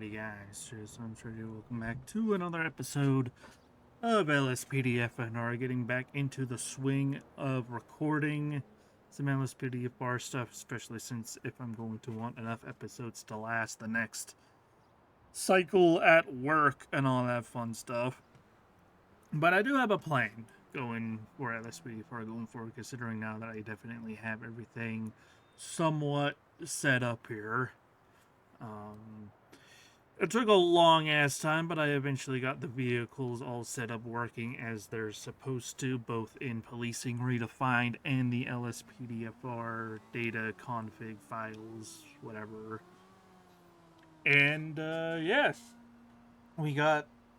Alrighty guys, so I'm sure you welcome back to another episode of LSPDFR, getting back into the swing of recording some LSPDFR stuff, especially since if I'm going to want enough episodes to last the next cycle at work and all that fun stuff. But I do have a plan going for LSPDFR going forward, considering now that I definitely have everything somewhat set up here. It took a long ass time, but I eventually got the vehicles all set up working as they're supposed to, both in Policing Redefined and the LSPDFR data config files, whatever. And yes, we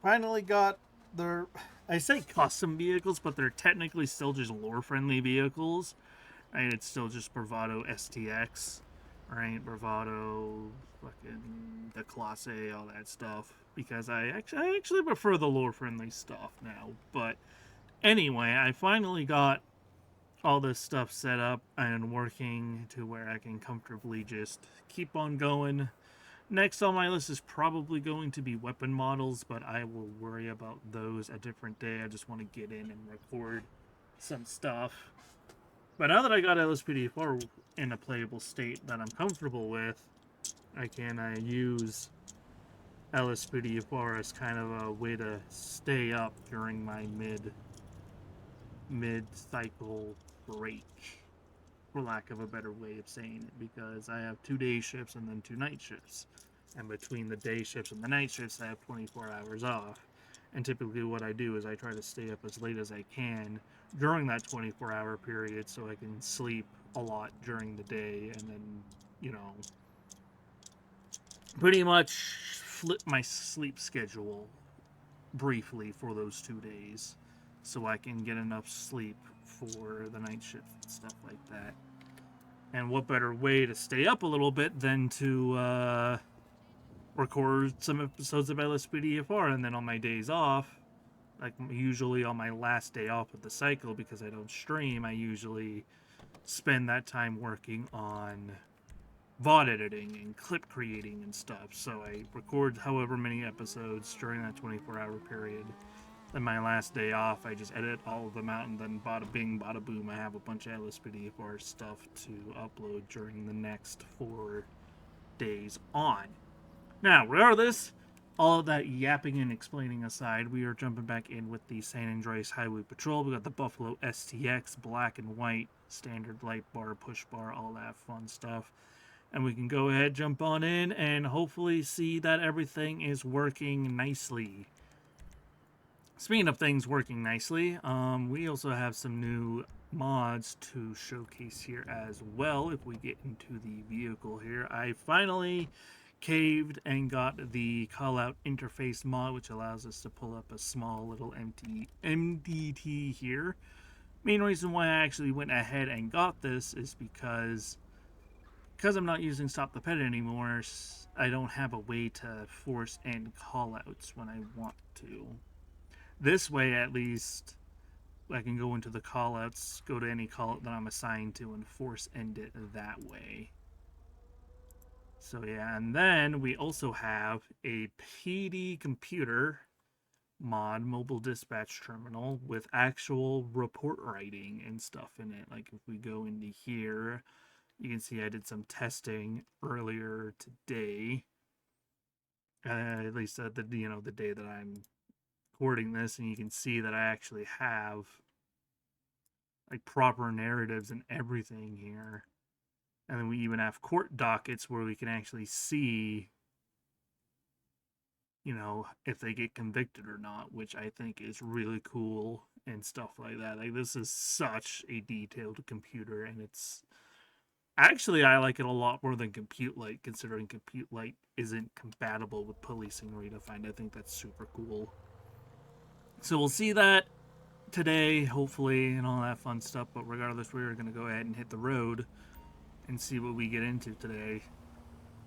finally got their, I say custom vehicles, but they're technically still just lore friendly vehicles. Right? It's still just Bravado STX, right? Bravado, fucking the Class A, all that stuff. Because I actually prefer the lore friendly stuff now. But anyway, I finally got all this stuff set up and working to where I can comfortably just keep on going. Next on my list is probably going to be weapon models, but I will worry about those a different day. I just want to get in and record some stuff. But now that I got LSPDFR in a playable state that I'm comfortable with, I can use LSPDFR as kind of a way to stay up during my mid cycle break, for lack of a better way of saying it, because I have 2 day shifts and then 2 night shifts. And between the day shifts and the night shifts, I have 24 hours off. And typically what I do is I try to stay up as late as I can during that 24-hour period so I can sleep a lot during the day and then, pretty much flip my sleep schedule briefly for those 2 days so I can get enough sleep for the night shift and stuff like that. And what better way to stay up a little bit than to record some episodes of LSPDFR, and then on my days off, like usually on my last day off of the cycle, because I don't stream, I usually spend that time working on VOD editing and clip creating and stuff. So I record however many episodes during that 24-hour period. Then my last day off, I just edit all of them out, and then bada bing, bada boom, I have a bunch of LSPDFR stuff to upload during the next 4 days on. Now, regardless, all of that yapping and explaining aside, we are jumping back in with the San Andreas Highway Patrol. We got the Buffalo STX, black and white, standard light bar, push bar, all that fun stuff. And we can go ahead, jump on in, and hopefully see that everything is working nicely. Speaking of things working nicely, we also have some new mods to showcase here as well. If we get into the vehicle here, I finally caved and got the callout interface mod, which allows us to pull up a small little empty MDT here. Main reason why I actually went ahead and got this is because I'm not using Stop the Pet anymore. I don't have a way to force end callouts when I want to. This way, at least, I can go into the callouts, go to any callout that I'm assigned to, and force end it that way. So yeah, and then we also have a PD computer mod, mobile dispatch terminal, with actual report writing and stuff in it. Like if we go into here, you can see I did some testing earlier today. At least the the day that I'm recording this, and you can see that I actually have like proper narratives and everything here. And then we even have court dockets where we can actually see, if they get convicted or not, which I think is really cool and stuff like that. Like, this is such a detailed computer, and it's actually, I like it a lot more than Compute Light, considering Compute Light isn't compatible with Policing Redefined. I think that's super cool. So we'll see that today, hopefully, and all that fun stuff. But regardless, we're going to go ahead and hit the road and see what we get into today.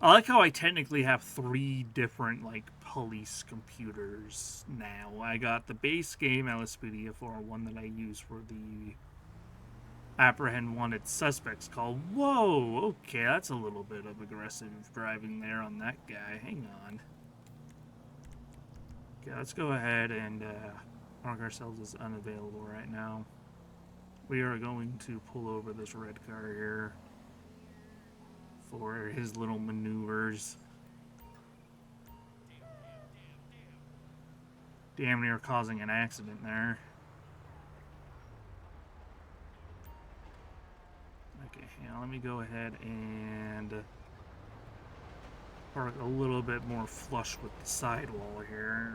I like how I technically have 3 different, police computers now. I got the base game LSPDFR, one that I use for the apprehend wanted suspects call. Whoa, okay, that's a little bit of aggressive driving there on that guy. Hang on. Okay, let's go ahead and mark ourselves as unavailable right now. We are going to pull over this red car here for his little maneuvers. Damn near causing an accident there. Okay, hang on, let me go ahead and park a little bit more flush with the sidewall here.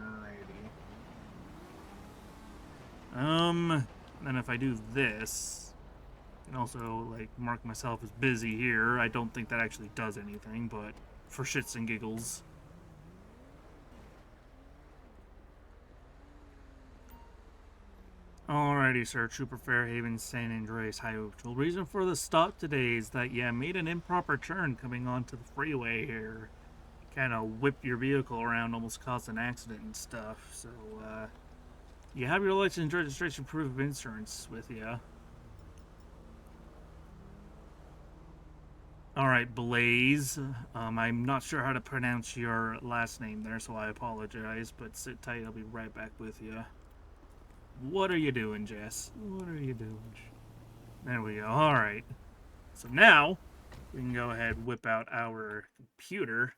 Alrighty. Then if I do this, and also like mark myself as busy here, I don't think that actually does anything, but for shits and giggles. Alrighty, sir. Trooper Fairhaven, San Andreas High Oakville. Reason for the stop today is that you made an improper turn coming onto the freeway here. Kind of whipped your vehicle around, almost caused an accident and stuff. So, you have your license and registration proof of insurance with you. Alright, Blaze. I'm not sure how to pronounce your last name there, so I apologize, but sit tight, I'll be right back with you. What are you doing, Jess? What are you doing? There we go. Alright. So now, we can go ahead and whip out our computer.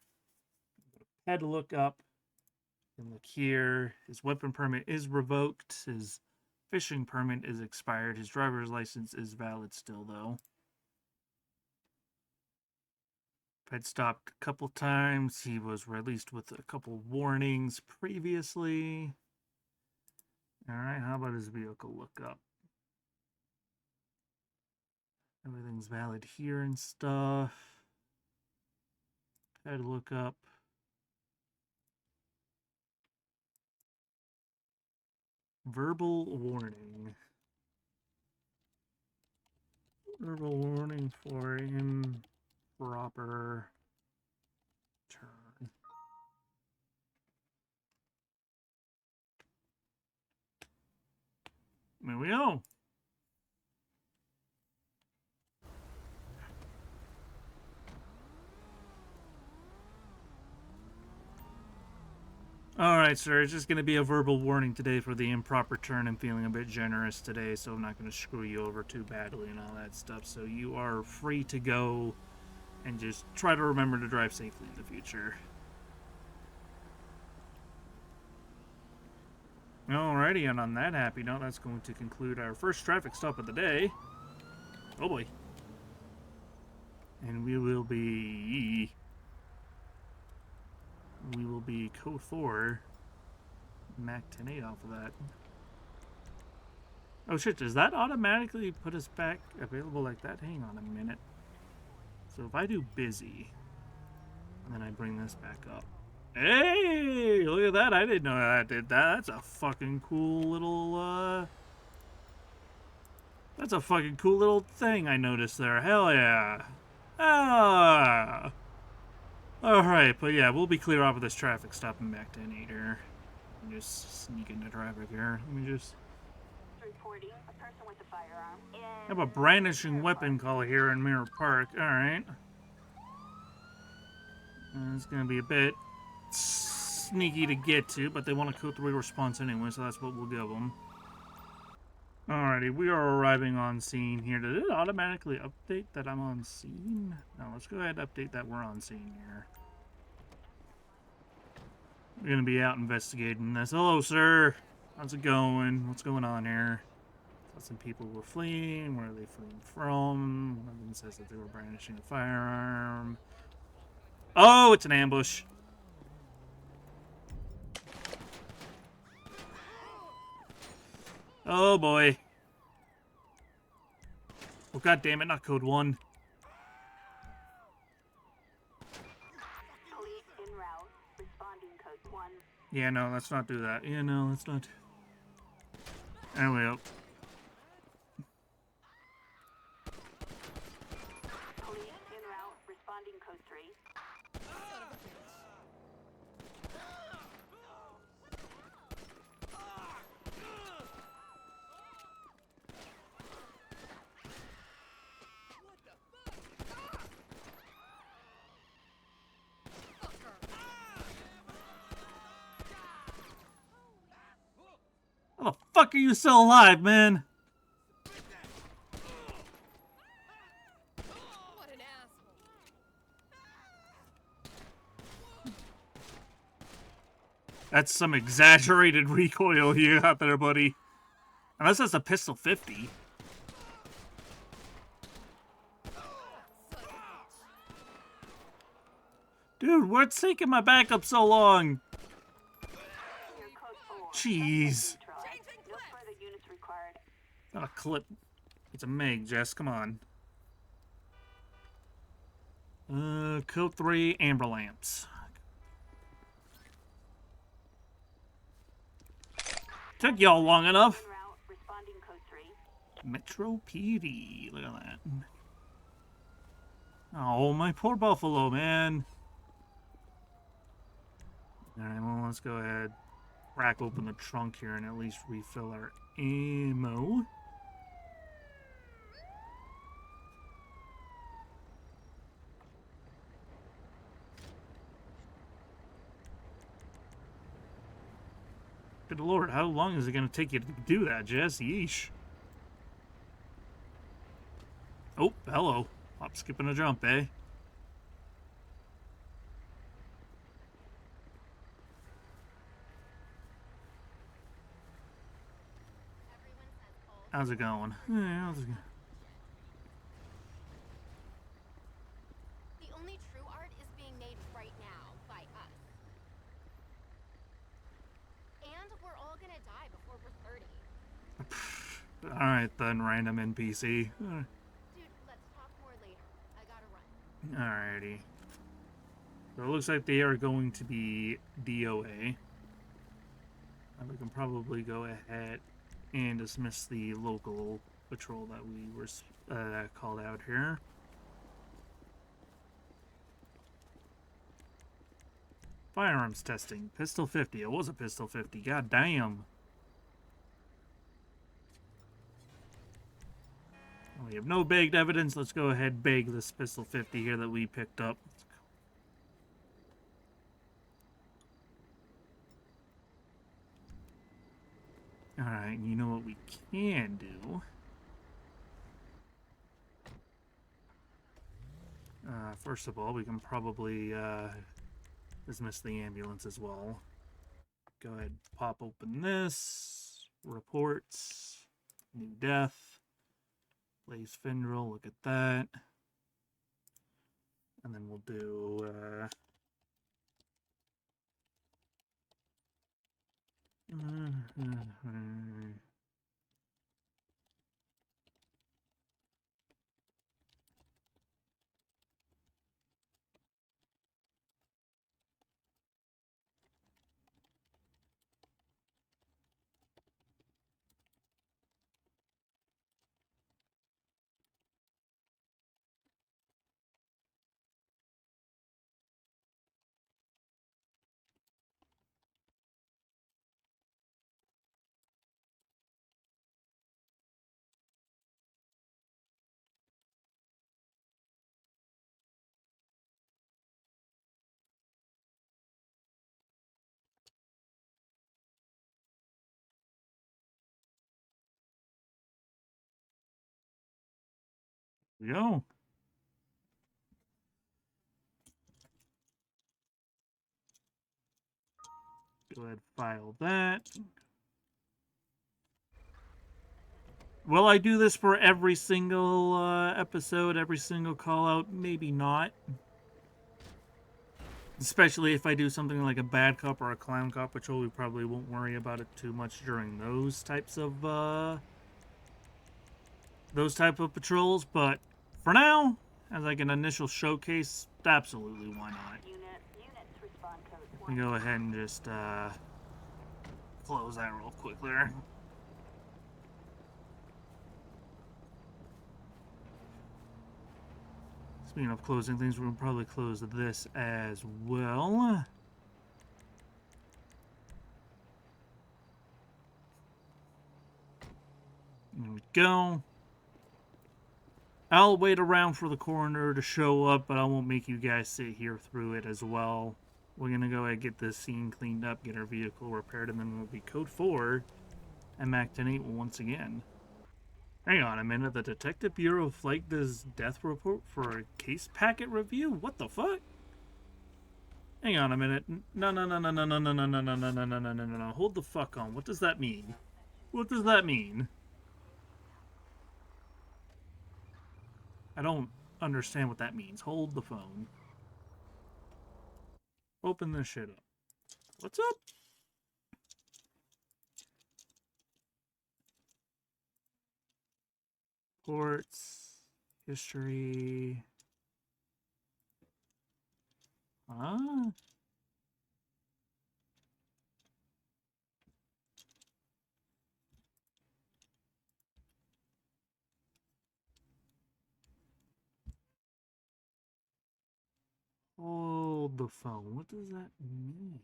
Head look up. And look here. His weapon permit is revoked. His fishing permit is expired. His driver's license is valid still, though. Had stopped a couple times. He was released with a couple warnings previously. Alright, how about his vehicle lookup? Everything's valid here and stuff. Head lookup. Verbal warning. Verbal warning for improper turn. There we go. Alright, sir, it's just going to be a verbal warning today for the improper turn. I'm feeling a bit generous today, so I'm not going to screw you over too badly and all that stuff. So you are free to go and just try to remember to drive safely in the future. Alrighty, and on that happy note, that's going to conclude our first traffic stop of the day. Oh boy. And we will be code 4 Mac 10.8 off of that. Oh shit, does that automatically put us back available like that? Hang on a minute. So if I do busy, and then I bring this back up. Hey, look at that. I didn't know that did that. That's a fucking cool little, that's a fucking cool little thing I noticed there. Hell yeah. Ah. Alright, but yeah, we'll be clear off of this traffic stop and back to N8 here. Just sneak into traffic here. Let me just... Reporting a person with a firearm. I have a brandishing weapon call here in Mirror Park. Alright. It's gonna be a bit sneaky to get to, but they want a code 3 response anyway, so that's what we'll give them. Alrighty, we are arriving on scene here. Did it automatically update that I'm on scene? No, let's go ahead and update that we're on scene here. We're gonna be out investigating this. Hello, sir. How's it going? What's going on here? Some people were fleeing. Where are they fleeing from? One of them says that they were brandishing a firearm. Oh, it's an ambush. Oh boy. Oh god damn it, not code 1. Police en route, responding code 1. Yeah, no, let's not do that. Yeah, no, let's not. There we go. Police en route, responding code 3. fuck are you still alive, man? What an asshole. That's some exaggerated recoil you got there, buddy. Unless that's a pistol 50. Dude, what's taking my backup so long? Your code 4. Jeez. Neutralized. No further units required. Not a clip. It's a Meg, Jess. Come on. Code 3, amber lamps. Took y'all long enough. En route. Responding code 3. Metro PD. Look at that. Oh, my poor buffalo, man. Alright, well, let's go ahead. Crack open the trunk here and at least refill our ammo. Good lord, how long is it going to take you to do that, Jess? Yeesh. Oh, hello. Hop, skipping a jump, eh? How's it going? Yeah, how's it going? The only true art is being made right now by us. And we're all gonna die before we're 30. Alright then, random NPC. Dude, let's talk more later. I gotta run. Alrighty. So it looks like they are going to be DOA. And we can probably go ahead and dismiss the local patrol that we were called out here. Firearms testing. Pistol 50. It was a pistol 50. God damn. We have no bagged evidence. Let's go ahead and bag this pistol 50 here that we picked up. Alright, you know what we can do? First of all, we can probably dismiss the ambulance as well. Go ahead, pop open this. Reports. New death. Blaze Findrel, look at that. And then we'll do... we go. Go ahead, file that. Will I do this for every single episode, every single call out? Maybe not. Especially if I do something like a bad cop or a clown cop patrol, we probably won't worry about it too much during those types of patrols. But for now, as like an initial showcase, absolutely, why not? Units respond code We 1. go ahead and just close that real quick there. Speaking of closing things, we're gonna probably close this as well. There we go. I'll wait around for the coroner to show up, but I won't make you guys sit here through it as well. We're gonna go ahead and get this scene cleaned up, get our vehicle repaired, and then we'll be code 4 I'm actinate once again. Hang on a minute. The Detective Bureau flagged this death report for a case packet review? What the fuck? Hang on a minute. No. Hold the fuck on. What does that mean? What does that mean? I don't understand what that means. Hold the phone. Open this shit up. What's up? Reports. History. Huh? Hold the phone. What does that mean?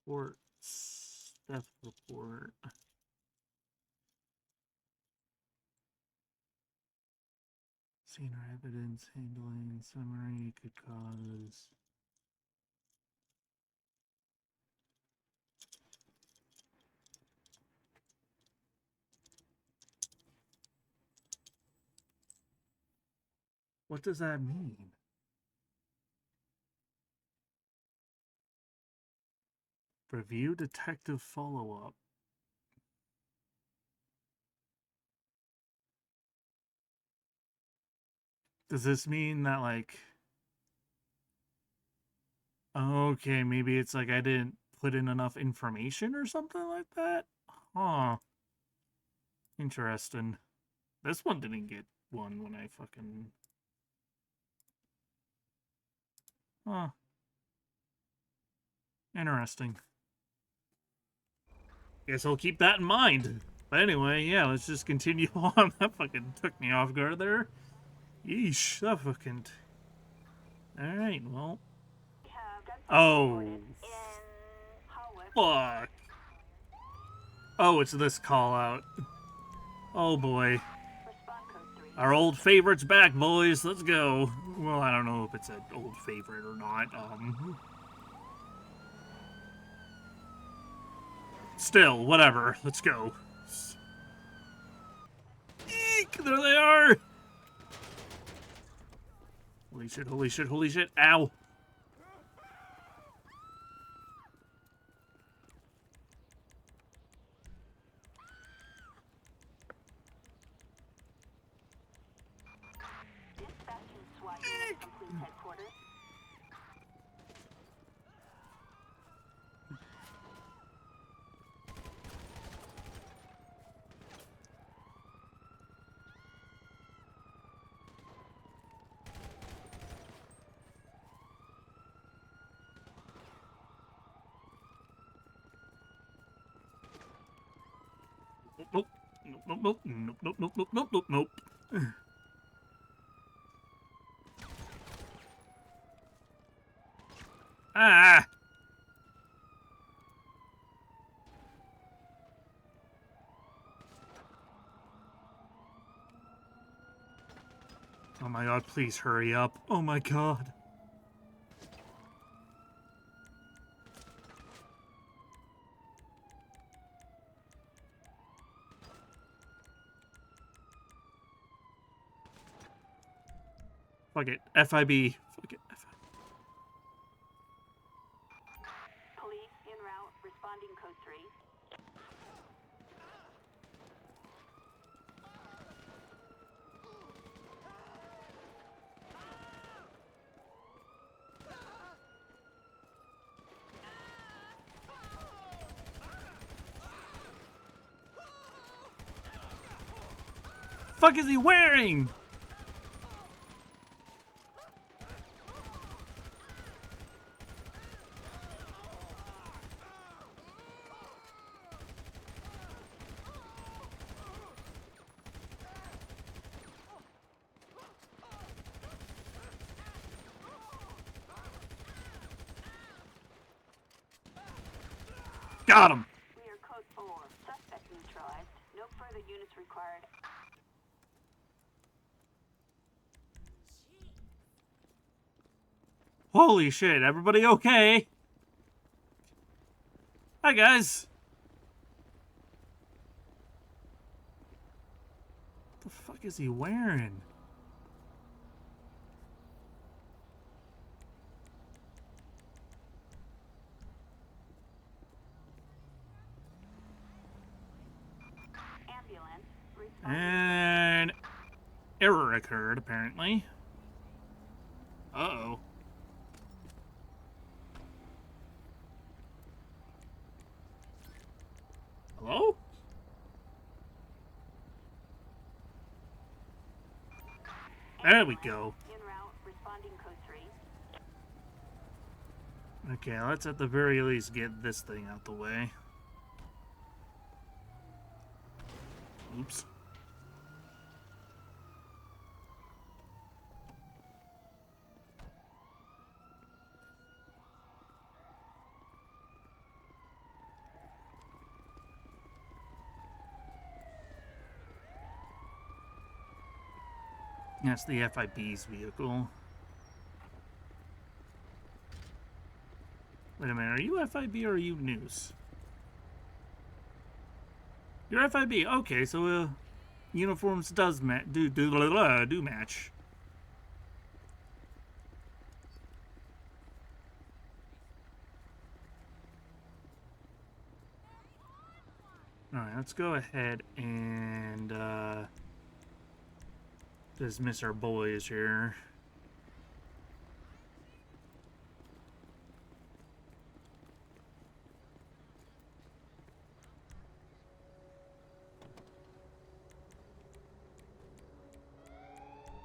Reports. Death report. Scene or evidence handling. Summary could cause. What does that mean? Review detective follow-up. Does this mean that, like... Okay, maybe it's like I didn't put in enough information or something like that? Huh. Interesting. This one didn't get one when I fucking... Huh. Interesting. Guess I'll keep that in mind. But anyway, yeah, let's just continue on. That fucking took me off guard there. Yeesh, that fucking... Alright, well... We have gunfire Oh, reported in Hollywood. fuck. Oh, it's this call out. Oh boy. Respond code 3. Our old favorite's back, boys. Let's go. Well, I don't know if it's an old favorite or not. Still, whatever. Let's go. Eek! There they are! Holy shit, holy shit, holy shit. Ow. Dispatching SWAT unit complete headquarters. Nope. Nope. Nope. Ah! Oh my god, please hurry up. Oh my god. Fuck it. FIB. Fuck it. Police en route. Responding code 3. Fuck is he wearing? Got him. We are code 4. Suspect neutralized. No further units required. Holy shit, everybody okay? Hi, guys. What the fuck is he wearing? Ambulance. And error occurred, apparently. Uh-oh. Hello? There we go. En route, responding code 3. Okay, let's at the very least get this thing out the way. Oops. That's the FIB's vehicle. Wait a minute, are you FIB or are you news? You're FIB. Okay, so uniforms does do match. All right, let's go ahead and dismiss our boys here.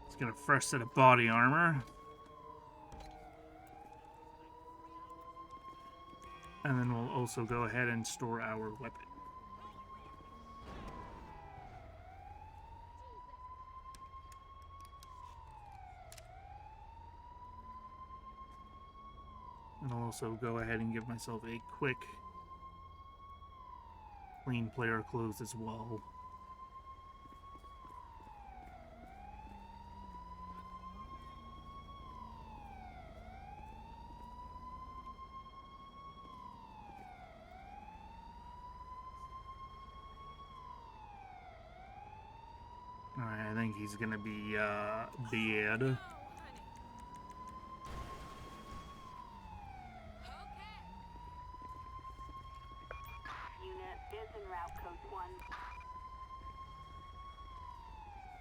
Let's get a fresh set of body armor. And then we'll also go ahead and store our weapon. And I'll also go ahead and give myself a quick clean player clothes as well. Alright, I think he's gonna be dead. Unit is en route, code 1.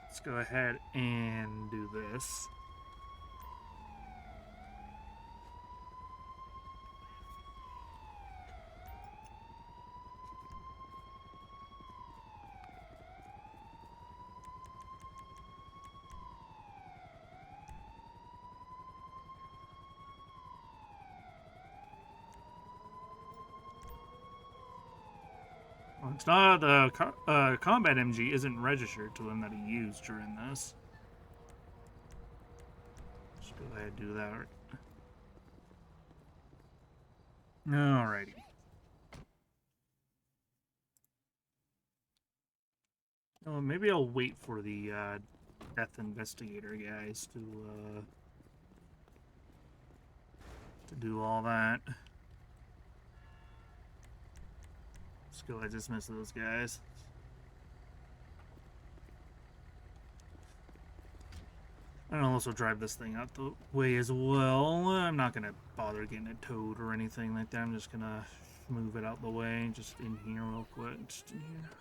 Let's go ahead and do this. Well, it's not the combat MG isn't registered to him that he used during this. Just go ahead and do that. Alrighty. Oh, maybe I'll wait for the death investigator guys to do all that. Let's go ahead and dismiss those guys. And I'll also drive this thing out the way as well. I'm not going to bother getting it towed or anything like that. I'm just going to move it out the way. Just in here real quick. Just in here.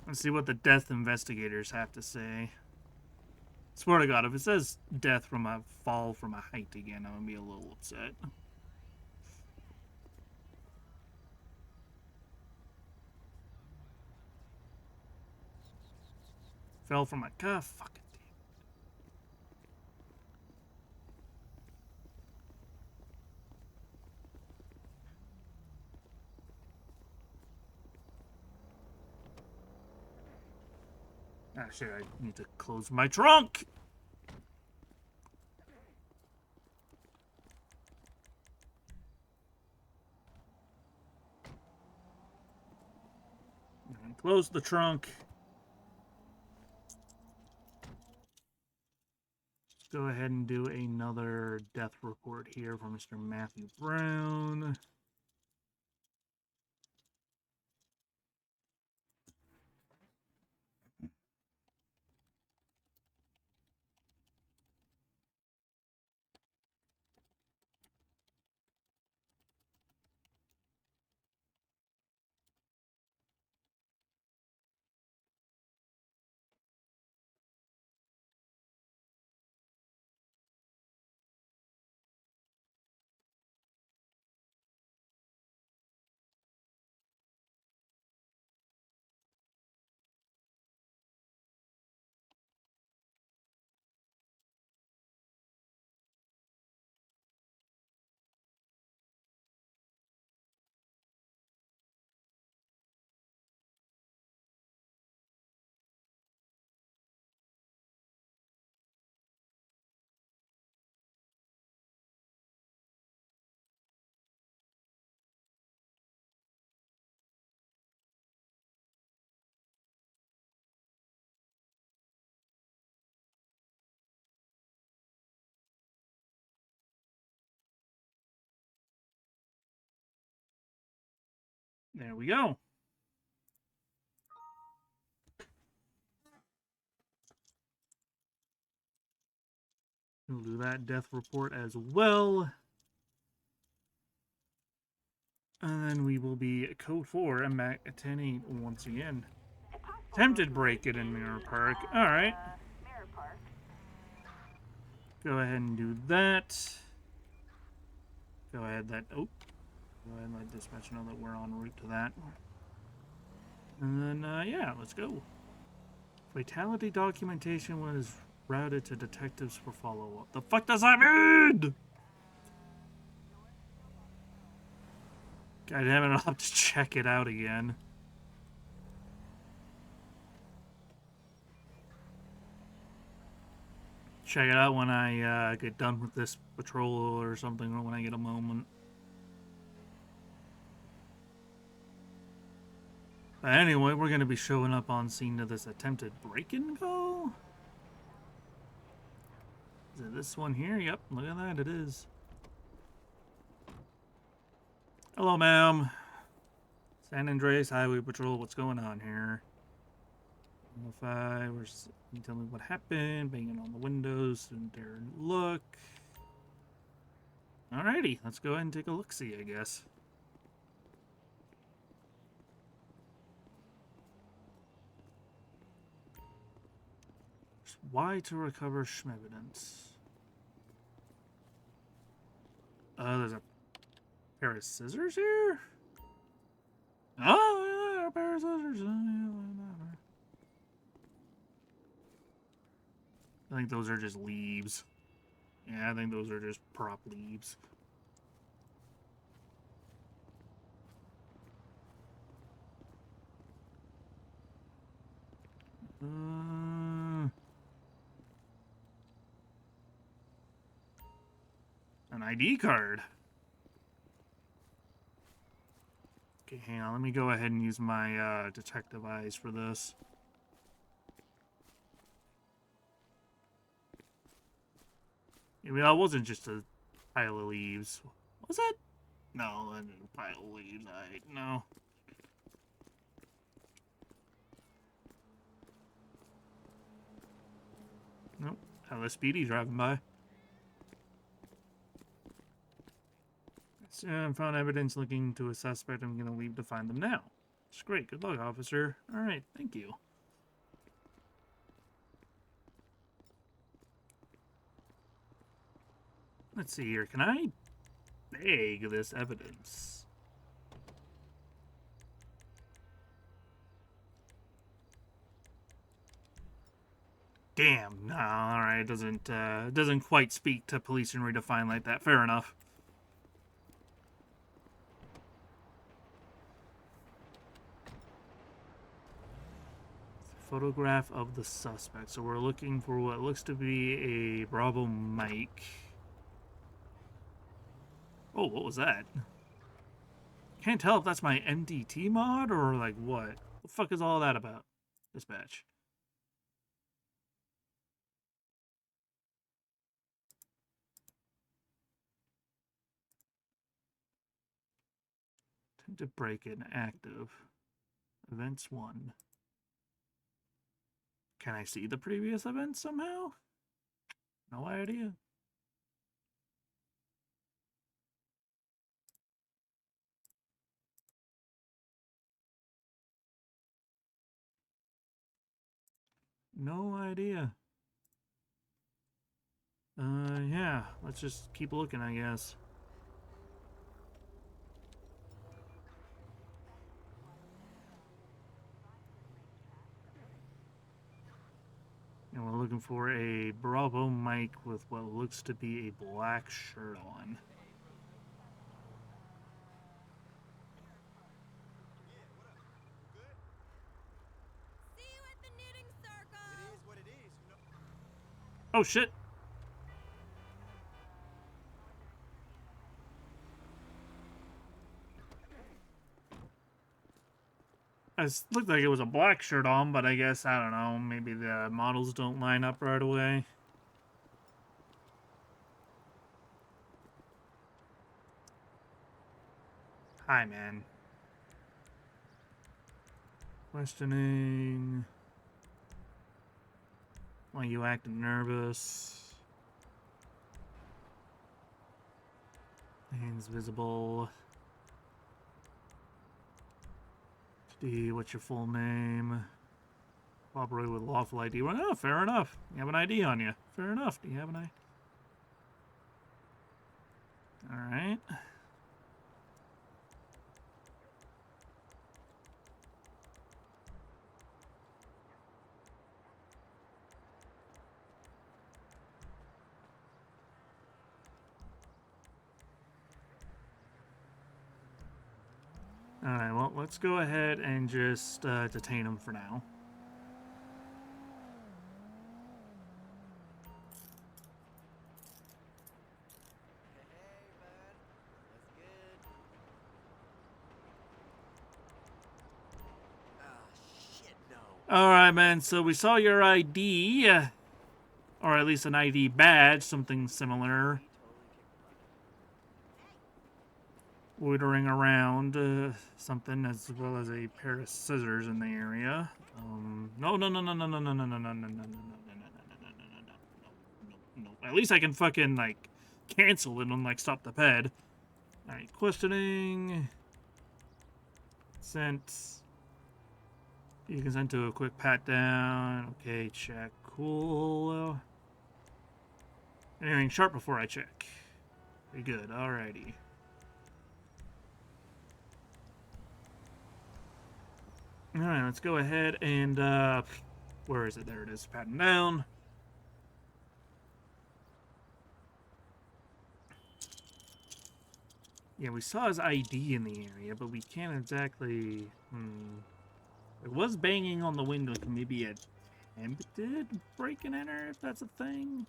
Let's see what the death investigators have to say. Swear to God, if it says death from a fall from a height again, I'm going to be a little upset. Fell from a... God, fuck it. Actually, I need to close my trunk! And close the trunk. Go ahead and do another death report here for Mr. Matthew Brown. There we go. We'll do that death report as well. And then we will be code 4 and back at 10-8 once again. Attempted break-in in Mirror Park. Alright. Mirror Park. Go ahead and do that. Go ahead and let dispatch know that we're en route to that. And then, yeah, let's go. Fatality documentation was routed to detectives for follow-up. The fuck does that mean? God damn it, I'll have to check it out again. Check it out when I get done with this patrol or something, or when I get a moment. But anyway, we're going to be showing up on scene to this attempted break-in call. Is it this one here? Yep, look at that, it is. Hello, ma'am. San Andreas Highway Patrol, what's going on here? You tell me what happened, banging on the windows, and dare look. Alrighty, let's go ahead and take a look-see, I guess. Why to recover SHM evidence? There's a pair of scissors here? Oh, yeah, a pair of scissors. I think those are just leaves. Yeah, I think those are just prop leaves. An ID card. Okay, hang on. Let me go ahead and use my detective eyes for this. Maybe that wasn't just a pile of leaves. Was it? No, that didn't pile of leaves. No. Nope. LSPD driving by. I found evidence looking to a suspect. I'm going to leave to find them now. It's great. Good luck, officer. All right. Thank you. Let's see here. Can I bag this evidence? Damn. No. All right. It doesn't quite speak to police and redefine like that. Fair enough. Photograph of the suspect. So we're looking for what looks to be a Bravo Mike. Oh, what was that? Can't tell if that's my MDT mod or like what. The fuck is all that about? Dispatch. to break it active. Events 1. Can I see the previous events somehow? No idea. No idea. Yeah, let's just keep looking, I guess. And we're looking for a Bravo mic with what looks to be a black shirt on. See you at the knitting circle. It is what it is, you know. Oh shit! It looked like it was a black shirt on, but I guess, I don't know, maybe the models don't line up right away. Hi, man. Questioning. Why you acting nervous? Hands visible. D, what's your full name? Cooperate with lawful ID. Well, oh, fair enough. You have an ID on you. Fair enough. Do you have an ID? Alright. Alright, well, let's go ahead and just detain him for now. Hey, bud. What's good? Ah, shit, no. Alright, man, so we saw your ID, or at least an ID badge, something similar, He totally kicked the bucket. loitering around, something, as well as a pair of scissors in the area. No, no, no, no, no, no, no, no, no, no, no, no, no, no, no, no, no, no. At least I can fucking, like, cancel it and, like, stop the ped. Alright, questioning. Sent. You can send to a quick pat down. Okay, check. Cool. Anything sharp before I check? Very good. Alrighty. Alright, let's go ahead and, where is it? There it is. Patting down. Yeah, we saw his ID in the area, but we can't exactly... It was banging on the window to maybe attempted break and enter, if that's a thing.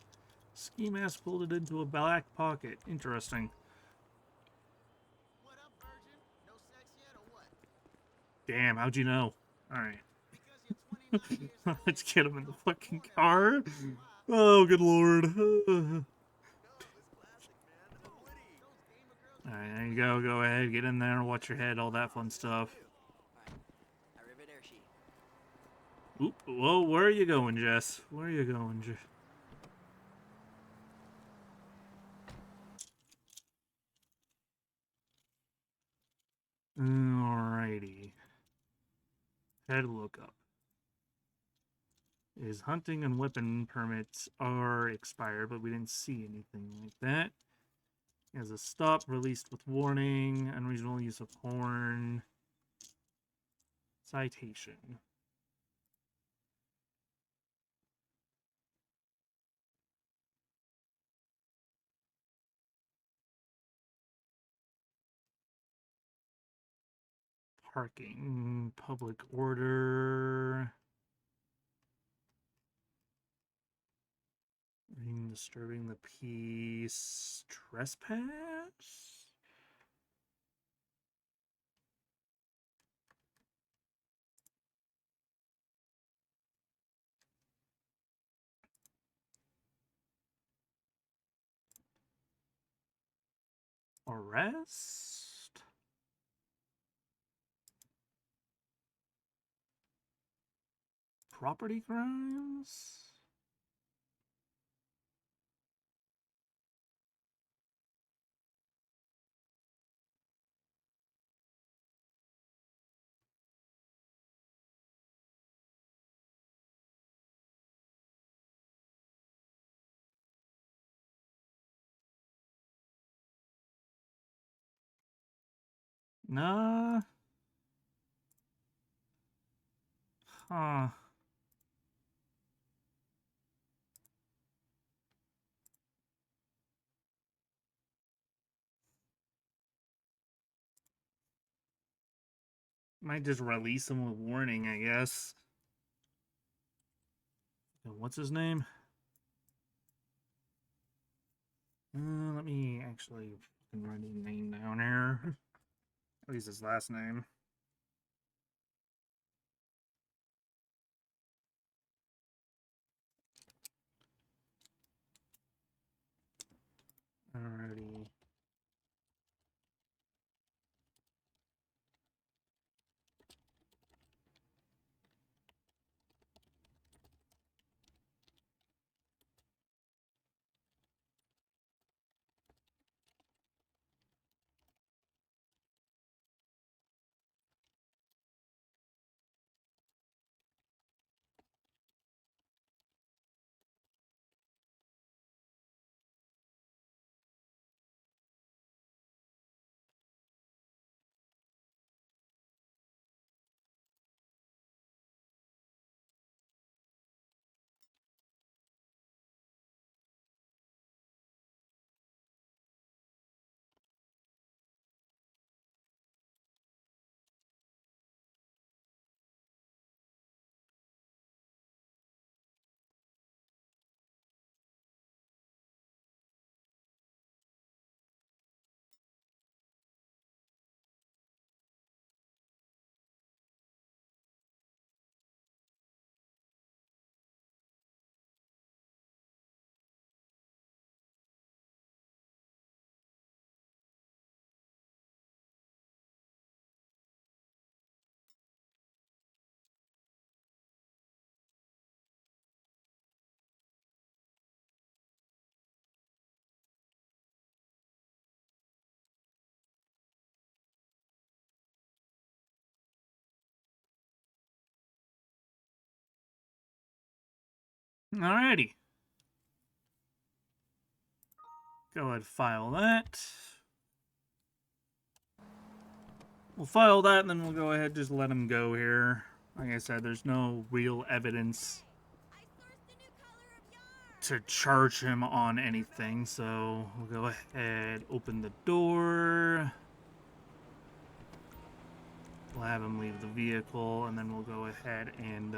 Ski mask pulled it into a black pocket. Interesting. What up, virgin? No sex yet or what? Damn, how'd you know? Alright. Because you're 29 years old. Let's get him in the fucking Born car. after you. Oh, good lord. No, it's classic, man. Oh, Woody. Those gamer girls. Alright, there you go. Go ahead, get in there, watch your head, all that fun stuff. Alright, arrivederci. Oop, whoa, where are you going, Jess? Where are you going, Jess? Alrighty. Head look up. His hunting and weapon permits are expired, but we didn't see anything like that. He has a stop, released with warning, unreasonable use of horn. Citation. Parking, public order. Disturbing the peace. Trespass? Arrest? property crimes? Nah. Huh. Might just release him with warning, I guess. What's his name? Let me actually write his name down here. At least his last name. Alrighty. Alrighty. Go ahead, file that. We'll file that, and then we'll go ahead, just let him go here. Like I said, there's no real evidence to charge him on anything, so we'll go ahead, open the door. We'll have him leave the vehicle, and then we'll go ahead and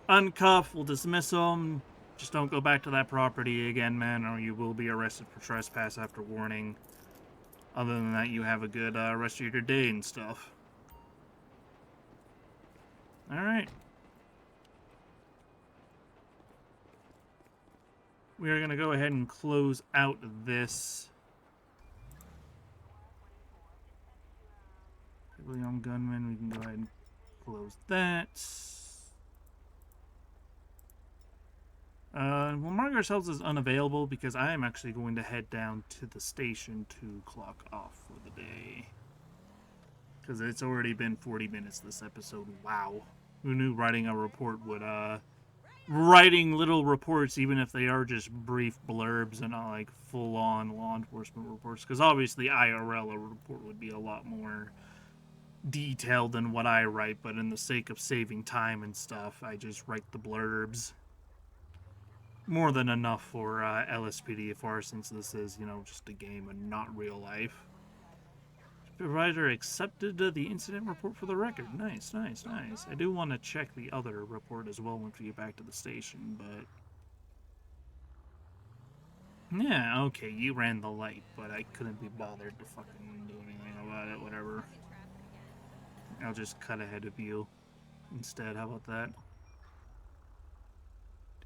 uncuff. We'll dismiss him. Just don't go back to that property again, man, or you will be arrested for trespass after warning. Other than that, you have a good rest of your day and stuff. Alright. We are going to go ahead and close out this Young Gunman. We can go ahead and close that. We'll mark ourselves as unavailable because I am actually going to head down to the station to clock off for the day. Because it's already been 40 minutes this episode. Wow. Who knew writing a report would, writing little reports, even if they are just brief blurbs and not like full-on law enforcement reports. Because obviously IRL, a report would be a lot more detailed than what I write, but in the sake of saving time and stuff, I just write the blurbs. More than enough for LSPDFR, since this is, you know, just a game and not real life. Supervisor accepted the incident report for the record. Nice, nice, nice. I do want to check the other report as well once we get back to the station, but... Yeah, okay, you ran the light, but I couldn't be bothered to fucking do anything about it, whatever. I'll just cut ahead of you instead, how about that?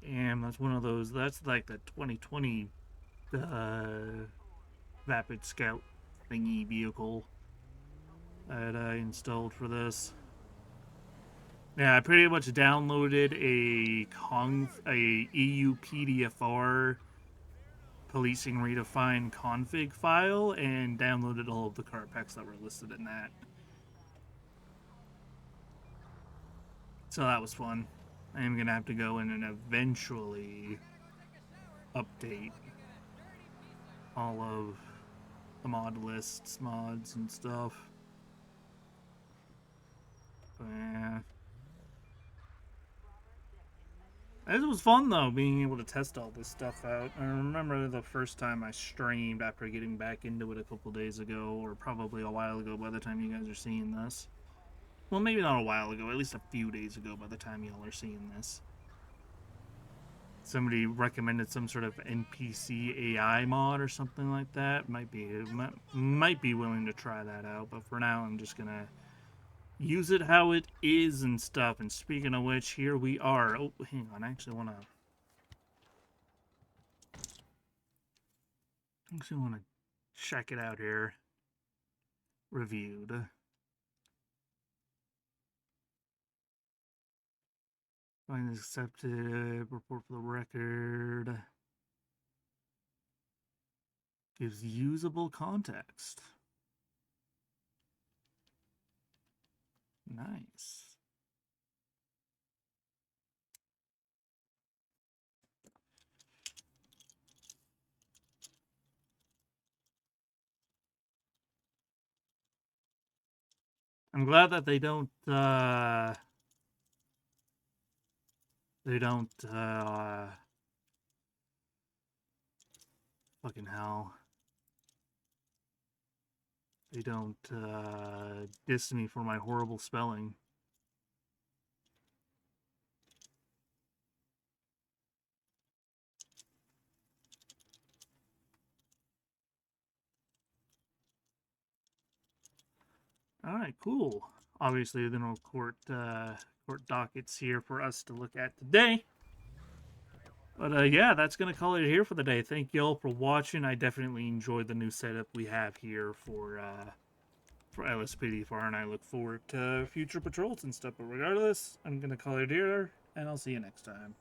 Damn, that's one of those, that's like the 2020 Vapid Scout thingy vehicle that I installed for this. Yeah, I pretty much downloaded a EU PDFR policing redefined config file and downloaded all of the car packs that were listed in that. So that was fun. I am gonna have to go in and eventually update all of the mod lists, mods, and stuff. But yeah. It was fun though, being able to test all this stuff out. I remember the first time I streamed after getting back into it a couple days ago, or probably a while ago by the time you guys are seeing this. Well, maybe not a while ago, at least a few days ago by the time y'all are seeing this. Somebody recommended some sort of NPC AI mod or something like that. Might be willing to try that out, but for now I'm just gonna use it how it is and stuff. And speaking of which, here we are. Oh, hang on, I actually wanna check it out here. Reviewed. Find accepted. Report for the record. Gives usable context. Nice. I'm glad that they don't fucking hell. They don't diss me for my horrible spelling. All right, cool. Obviously, the no court dockets here for us to look at today. But yeah, that's gonna call it here for the day. Thank you all for watching. I definitely enjoyed the new setup we have here for LSPDFR, and I look forward to future patrols and stuff. But regardless, I'm gonna call it here, and I'll see you next time.